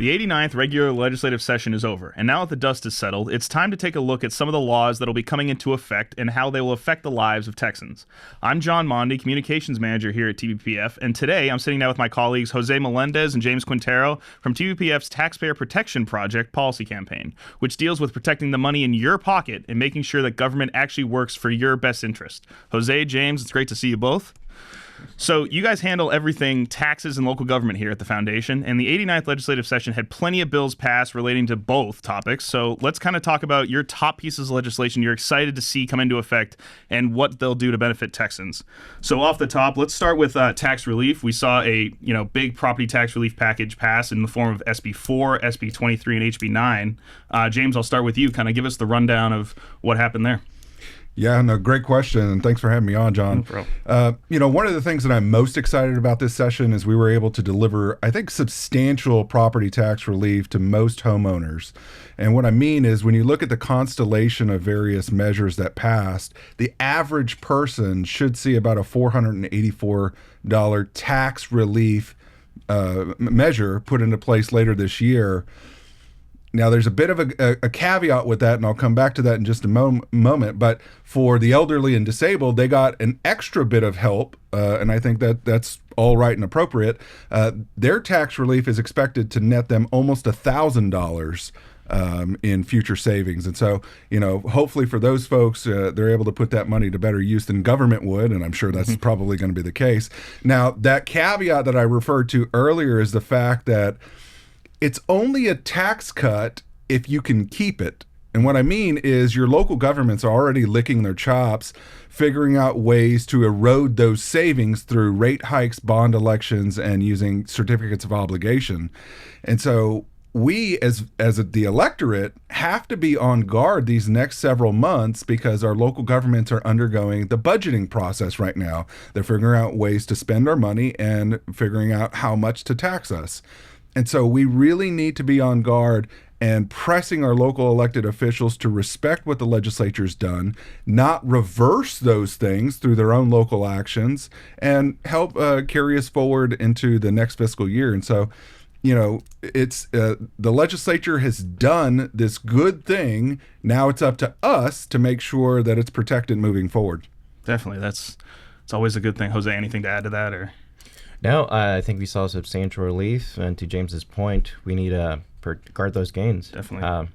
The 89th regular legislative session is over, and now that the dust is settled, it's time to take a look at some of the laws that will be coming into effect and how they will affect the lives of Texans. I'm John Mondi, Communications Manager here at TPPF, and today I'm sitting down with my colleagues Jose Melendez and James Quintero from TPPF's Taxpayer Protection Project policy campaign, which deals with protecting the money in your pocket and making sure that government actually works for your best interest. Jose, James, it's great to see you both. So you guys handle everything taxes and local government here at the foundation, and the 89th legislative session had plenty of bills passed relating to both topics. So let's kind of talk about your top pieces of legislation you're excited to see come into effect and what they'll do to benefit Texans. So off the top, let's start with tax relief. We saw a big property tax relief package pass in the form of SB 4, SB 23, and HB 9. James, I'll start with you. Kind of give us the rundown of what happened there. Yeah, no, great question, and thanks for having me on, John. One of the things that I'm most excited about this session is we were able to deliver, I think, substantial property tax relief to most homeowners. And what I mean is when you look at the constellation of various measures that passed, the average person should see about a $484 tax relief measure put into place later this year. Now, there's a bit of a caveat with that, and I'll come back to that in just a moment. But for the elderly and disabled, they got an extra bit of help, and I think that's all right and appropriate. Their tax relief is expected to net them almost $1,000 in future savings. And so, hopefully for those folks, they're able to put that money to better use than government would, and I'm sure that's probably going to be the case. Now, that caveat that I referred to earlier is the fact that it's only a tax cut if you can keep it. And what I mean is your local governments are already licking their chops, figuring out ways to erode those savings through rate hikes, bond elections, and using certificates of obligation. And so we, as the electorate, have to be on guard these next several months because our local governments are undergoing the budgeting process right now. They're figuring out ways to spend our money and figuring out how much to tax us. And so we really need to be on guard and pressing our local elected officials to respect what the legislature's done, not reverse those things through their own local actions, and help carry us forward into the next fiscal year. And so, it's the legislature has done this good thing. Now it's up to us to make sure that it's protected moving forward. Definitely. It's always a good thing. Jose, anything to add to that? Or? No, I think we saw substantial relief, and to James's point, we need to guard those gains. Definitely.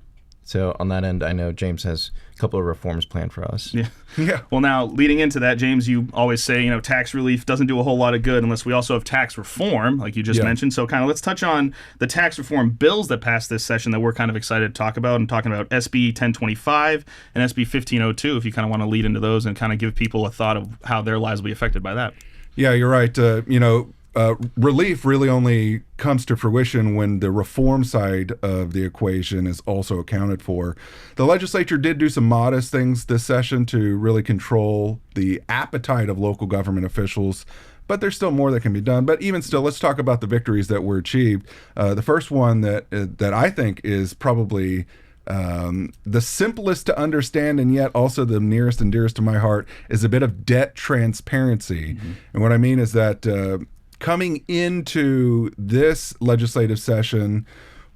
So on that end, I know James has a couple of reforms planned for us. Yeah. Well, now, leading into that, James, you always say, tax relief doesn't do a whole lot of good unless we also have tax reform, like you just mentioned. So kind of let's touch on the tax reform bills that passed this session that we're kind of excited to talk about. I'm talking about SB 1025 and SB 1502, if you kind of want to lead into those and kind of give people a thought of how their lives will be affected by that. Yeah, you're right. Relief really only comes to fruition when the reform side of the equation is also accounted for. The legislature did do some modest things this session to really control the appetite of local government officials, but there's still more that can be done. But even still, let's talk about the victories that were achieved. The first one that I think is probably the simplest to understand and yet also the nearest and dearest to my heart is a bit of debt transparency. And what I mean is that coming into this legislative session,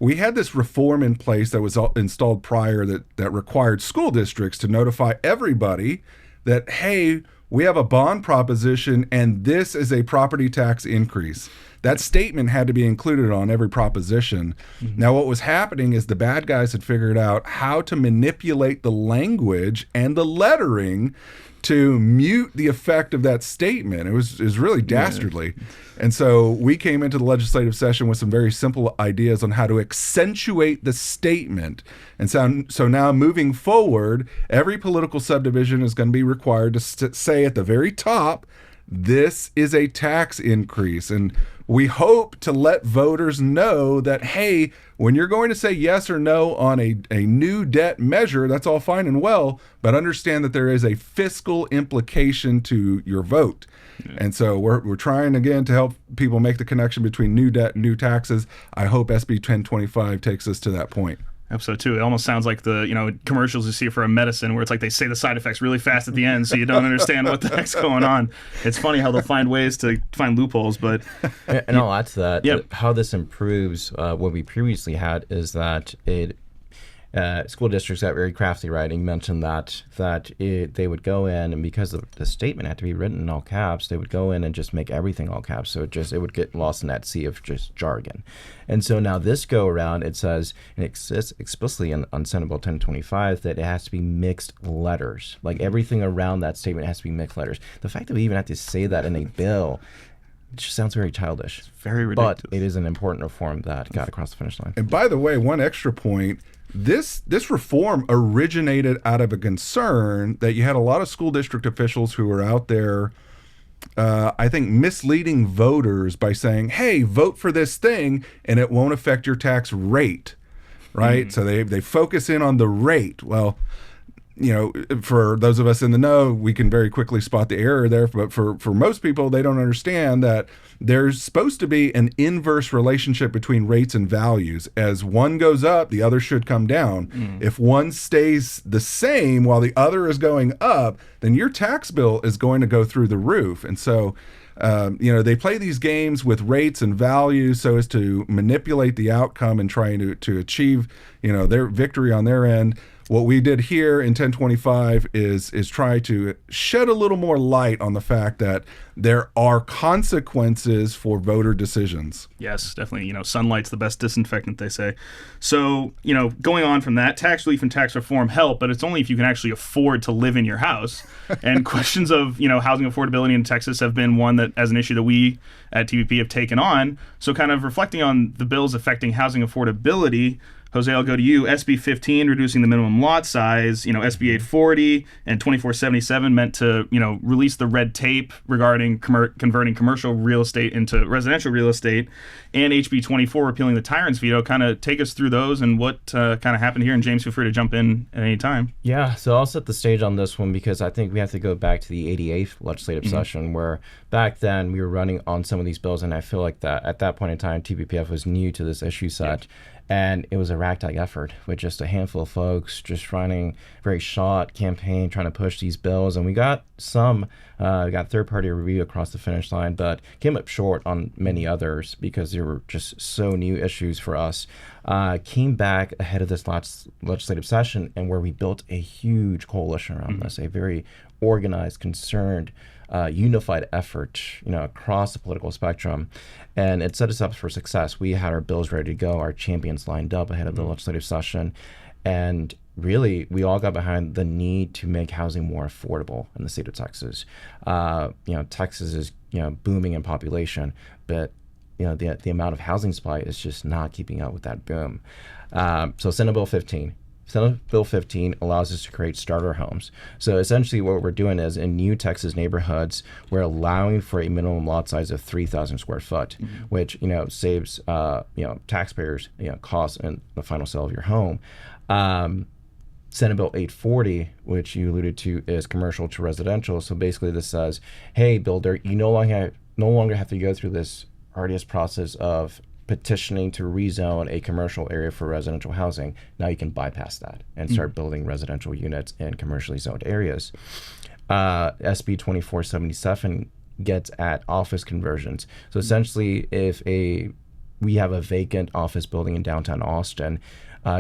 we had this reform in place that was installed prior that required school districts to notify everybody that, hey, we have a bond proposition and this is a property tax increase. That statement had to be included on every proposition. Now, what was happening is the bad guys had figured out how to manipulate the language and the lettering to mute the effect of that statement. It was really dastardly. And so we came into the legislative session with some very simple ideas on how to accentuate the statement. And so now moving forward, every political subdivision is going to be required to say at the very top, this is a tax increase. And we hope to let voters know that, hey, when you're going to say yes or no on a new debt measure, that's all fine and well, but understand that there is a fiscal implication to your vote. And so we're trying, again, to help people make the connection between new debt and new taxes. I hope SB 1025 takes us to that point. I hope so too. It almost sounds like the commercials you see for a medicine where it's like they say the side effects really fast at the end, so you don't understand what the heck's going on. It's funny how they'll find ways to find loopholes, but and I'll add to that. Yep. How this improves what we previously had is that school districts got very crafty, right? And you mentioned that they would go in, and because the statement had to be written in all caps, they would go in and just make everything all caps. So it would get lost in that sea of just jargon. And so now this go around, it says, and it says explicitly on Senate Bill 1025 that it has to be mixed letters. Like everything around that statement has to be mixed letters. The fact that we even have to say that in a bill, it just sounds very childish. It's very ridiculous. But it is an important reform that got across the finish line. And by the way, one extra point, this reform originated out of a concern that you had a lot of school district officials who were out there, I think, misleading voters by saying, hey, vote for this thing and it won't affect your tax rate, right? So they focus in on the rate. Well, for those of us in the know, we can very quickly spot the error there. But for most people, they don't understand that there's supposed to be an inverse relationship between rates and values. As one goes up, the other should come down. If one stays the same while the other is going up, then your tax bill is going to go through the roof. And so, they play these games with rates and values so as to manipulate the outcome and trying to achieve, their victory on their end. What we did here in 1025 is try to shed a little more light on the fact that there are consequences for voter decisions. Yes, definitely. Sunlight's the best disinfectant, they say. So, going on from that, tax relief and tax reform help, but it's only if you can actually afford to live in your house. And questions of, housing affordability in Texas have been one that, as an issue that we at TPP have taken on. So kind of reflecting on the bills affecting housing affordability, Jose, I'll go to you. SB 15, reducing the minimum lot size, SB 840 and 2477 meant to, release the red tape regarding converting commercial real estate into residential real estate, and HB 24 repealing the tyrant's veto. Kind of take us through those and what kind of happened here. And James, feel free to jump in at any time. Yeah, so I'll set the stage on this one because I think we have to go back to the 88th legislative session, where back then we were running on some of these bills, and I feel like that at that point in time, TPPF was new to this issue set. And it was a ragtag effort with just a handful of folks just running a very short campaign trying to push these bills. And we got got third-party review across the finish line, but came up short on many others because they were just so new issues for us. Came back ahead of this last legislative session, and where we built a huge coalition around this, a very organized, concerned, unified effort, across the political spectrum, and it set us up for success. We had our bills ready to go, our champions lined up ahead of the legislative session, and really, we all got behind the need to make housing more affordable in the state of Texas. Texas is booming in population, but the amount of housing supply is just not keeping up with that boom. So Senate Bill 15. Senate Bill 15 allows us to create starter homes. So essentially what we're doing is in new Texas neighborhoods, we're allowing for a minimum lot size of 3,000 square foot, which, saves, taxpayers, costs in the final sale of your home. Senate Bill 840, which you alluded to, is commercial to residential. So basically this says, hey, builder, you no longer have to go through this arduous process of petitioning to rezone a commercial area for residential housing. Now you can bypass that and start building residential units in commercially zoned areas. SB 2477 gets at office conversions. So essentially, if we have a vacant office building in downtown Austin,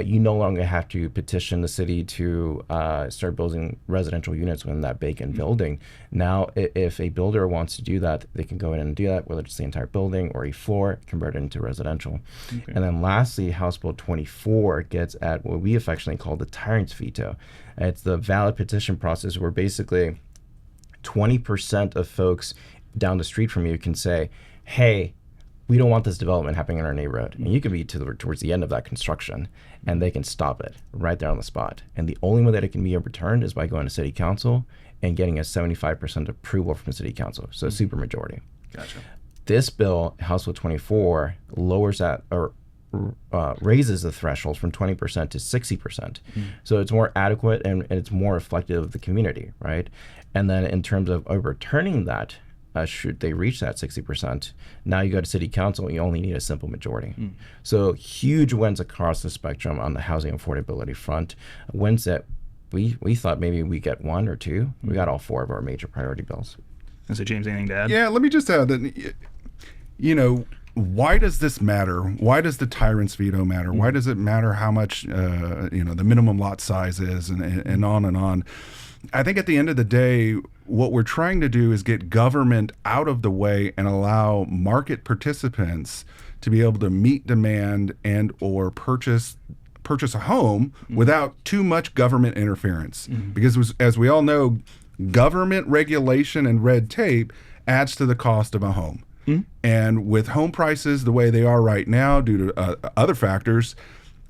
you no longer have to petition the city to start building residential units within that vacant building. Now, if a builder wants to do that, they can go in and do that, whether it's the entire building or a floor, convert it into residential. Okay. And then lastly, House Bill 24 gets at what we affectionately call the tyrant's veto. It's the valid petition process where basically 20% of folks down the street from you can say, hey, we don't want this development happening in our neighborhood. And you could be towards the end of that construction, and they can stop it right there on the spot. And the only way that it can be overturned is by going to city council and getting a 75% approval from city council, so a supermajority. Gotcha. This bill, House Bill 24, lowers that or raises the threshold from 20% to 60%. So it's more adequate and it's more reflective of the community, right? And then in terms of overturning that should they reach that 60%. Now you go to city council, you only need a simple majority. So huge wins across the spectrum on the housing affordability front. Wins that we thought maybe we get one or two. We got all four of our major priority bills. Is it James, anything to add? Yeah, let me just add that, why does this matter? Why does the tyrant's veto matter? Why does it matter how much, the minimum lot size is and on and on? I think at the end of the day, what we're trying to do is get government out of the way and allow market participants to be able to meet demand and or purchase a home without too much government interference. Because as we all know, government regulation and red tape adds to the cost of a home. And with home prices the way they are right now due to other factors,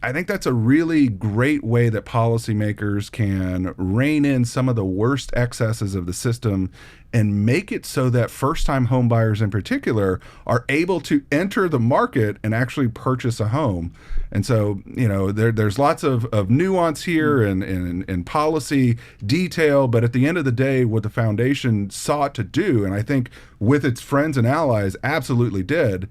I think that's a really great way that policymakers can rein in some of the worst excesses of the system and make it so that first-time home buyers in particular are able to enter the market and actually purchase a home. And so, there's lots of nuance here and policy detail, but at the end of the day, what the foundation sought to do, and I think with its friends and allies absolutely did,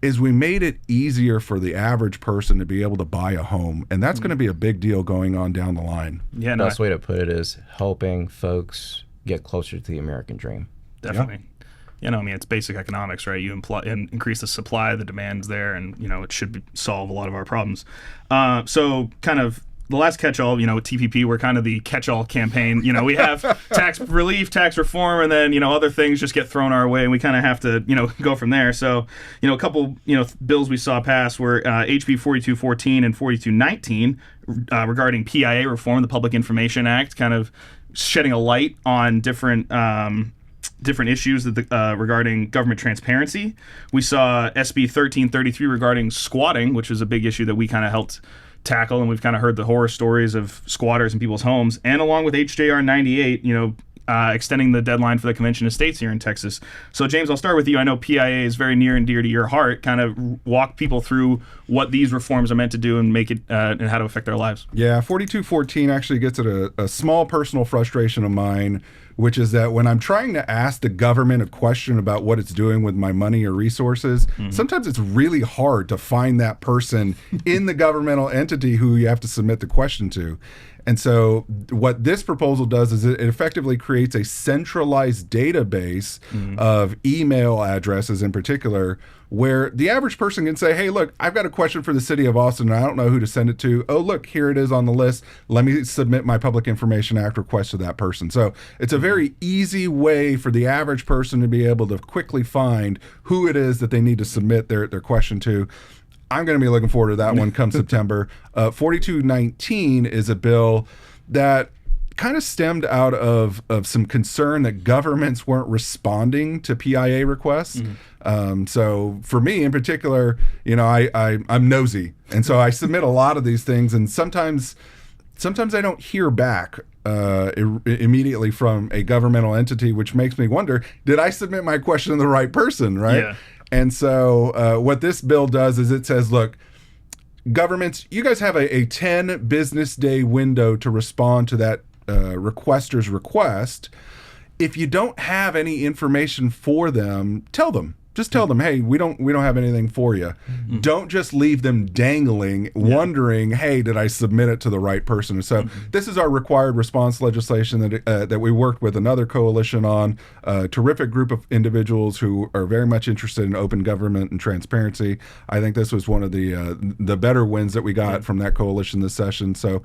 is we made it easier for the average person to be able to buy a home. And that's going to be a big deal going on down the line. Yeah, the best way to put it is helping folks get closer to the American dream. Definitely. Yeah. It's basic economics, right? You increase the supply, the demand's there, and, it should solve a lot of our problems. So kind of the last catch-all, with TPP, we're kind of the catch-all campaign. We have tax relief, tax reform, and then, other things just get thrown our way, and we kind of have to, go from there. So, a couple, bills we saw pass were HB 4214 and 4219 regarding PIA reform, the Public Information Act, kind of shedding a light on different issues regarding government transparency. We saw SB 1333 regarding squatting, which is a big issue that we kind of helped tackle, and we've kind of heard the horror stories of squatters in people's homes, and along with HJR 98, extending the deadline for the Convention of States here in Texas. So, James, I'll start with you. I know PIA is very near and dear to your heart. Kind of walk people through what these reforms are meant to do and make it and how to affect their lives. Yeah, 4214 actually gets at a small personal frustration of mine, which is that when I'm trying to ask the government a question about what it's doing with my money or resources, sometimes it's really hard to find that person in the governmental entity who you have to submit the question to. And so what this proposal does is it effectively creates a centralized database of email addresses in particular, where the average person can say, hey, look, I've got a question for the city of Austin, and I don't know who to send it to. Oh, look, here it is on the list. Let me submit my Public Information Act request to that person. So it's a very easy way for the average person to be able to quickly find who it is that they need to submit their question to. I'm going to be looking forward to that one come September. 4219 is a bill that kind of stemmed out of some concern that governments weren't responding to PIA requests. So for me in particular, I'm nosy. And so I submit a lot of these things, and sometimes I don't hear back immediately from a governmental entity, which makes me wonder, did I submit my question to the right person, right? Yeah. And so what this bill does is it says, look, governments, you guys have a 10 business day window to respond to that requester's request. If you don't have any information for them, tell them. Just tell them, hey, we don't have anything for you. Don't just leave them dangling, wondering, hey, did I submit it to the right person? So this is our required response legislation that we worked with another coalition on, a terrific group of individuals who are very much interested in open government and transparency. I think this was one of the better wins that we got from that coalition this session. So,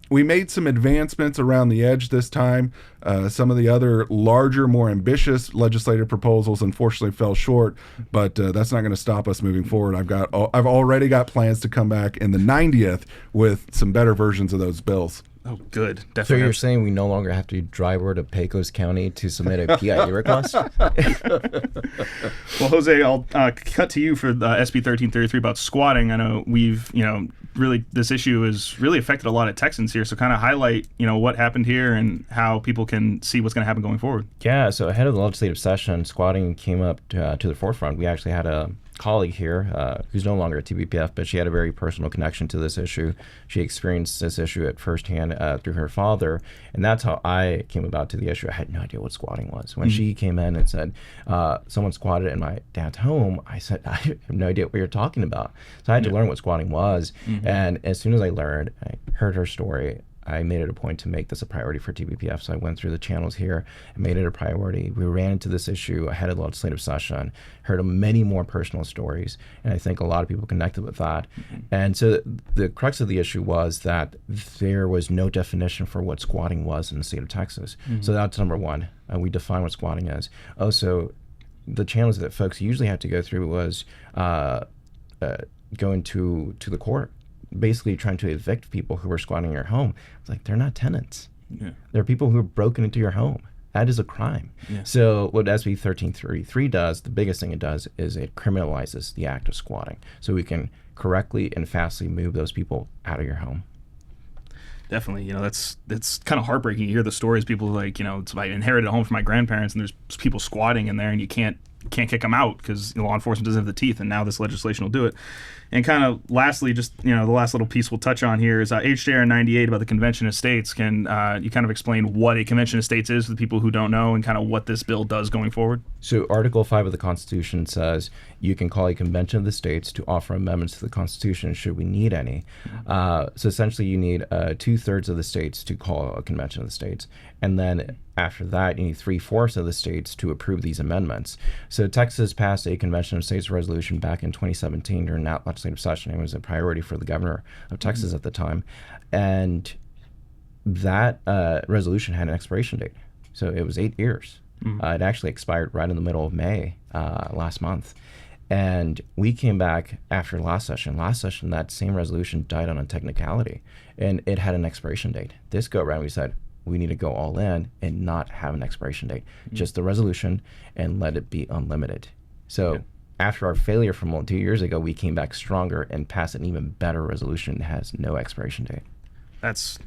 we made some advancements around the edge this time. Some of the other larger, more ambitious legislative proposals unfortunately fell short, but that's not going to stop us moving forward. I've already got plans to come back in the 90th with some better versions of those bills. Oh, good. Definitely. So you're saying we no longer have to drive over to Pecos County to submit a PIA request? Well, Jose, I'll cut to you for the SB 1333 about squatting. I know we've, really this issue has really affected a lot of Texans here. So kind of highlight, what happened here and how people can see what's going to happen going forward. Yeah. So ahead of the legislative session, squatting came up to the forefront. We actually had a colleague here, who's no longer at TPPF, but she had a very personal connection to this issue. She experienced this issue at firsthand through her father, and that's how I came about to the issue. I had no idea what squatting was. When she came in and said, someone squatted in my dad's home, I said, I have no idea what you're talking about. So I had to learn what squatting was, and as soon as I learned, I heard her story, I made it a point to make this a priority for TPPF. So I went through the channels here and made it a priority. We ran into this issue ahead of the legislative session, heard many more personal stories, and I think a lot of people connected with that. And so the crux of the issue was that there was no definition for what squatting was in the state of Texas. So that's number one. We define what squatting is. Also, the channels that folks usually have to go through was going to the court, basically trying to evict people who were squatting in your home. It's like, they're not tenants. They're people who have broken into your home. That is a crime. So what SB 1333 does, the biggest thing it does is it criminalizes the act of squatting. So we can correctly and fastly move those people out of your home. Definitely, that's kind of heartbreaking. You hear the stories, people like, I inherited a home from my grandparents, and there's people squatting in there, and you can't kick them out because law enforcement doesn't have the teeth, and now this legislation will do it. And kind of lastly, just the last little piece we'll touch on here is HJR 98 about the Convention of States. Can you kind of explain what a Convention of States is for the people who don't know, and kind of what this bill does going forward? So Article 5 of the Constitution says you can call a Convention of the States to offer amendments to the Constitution should we need any. So essentially you need 2/3 of the states to call a Convention of the States, and then after that, you need 3/4 of the states to approve these amendments. So Texas passed a Convention of States resolution back in 2017 during that legislative session. It was a priority for the governor of Texas at the time. And that resolution had an expiration date. So it was 8 years. It actually expired right in the middle of May last month. And we came back after last session. Last session, that same resolution died on a technicality, and it had an expiration date. This go around, we said, we need to go all in and not have an expiration date, just the resolution, and let it be unlimited. So after our failure from 2 years ago, we came back stronger and passed an even better resolution that has no expiration date. That's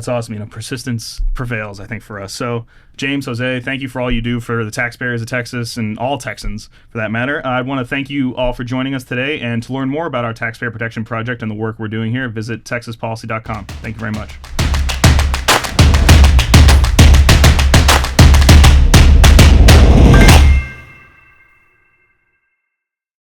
awesome. Persistence prevails, I think, for us. So, James, Jose, thank you for all you do for the taxpayers of Texas and all Texans, for that matter. I want to thank you all for joining us today. And to learn more about our Taxpayer Protection Project and the work we're doing here, visit texaspolicy.com. Thank you very much.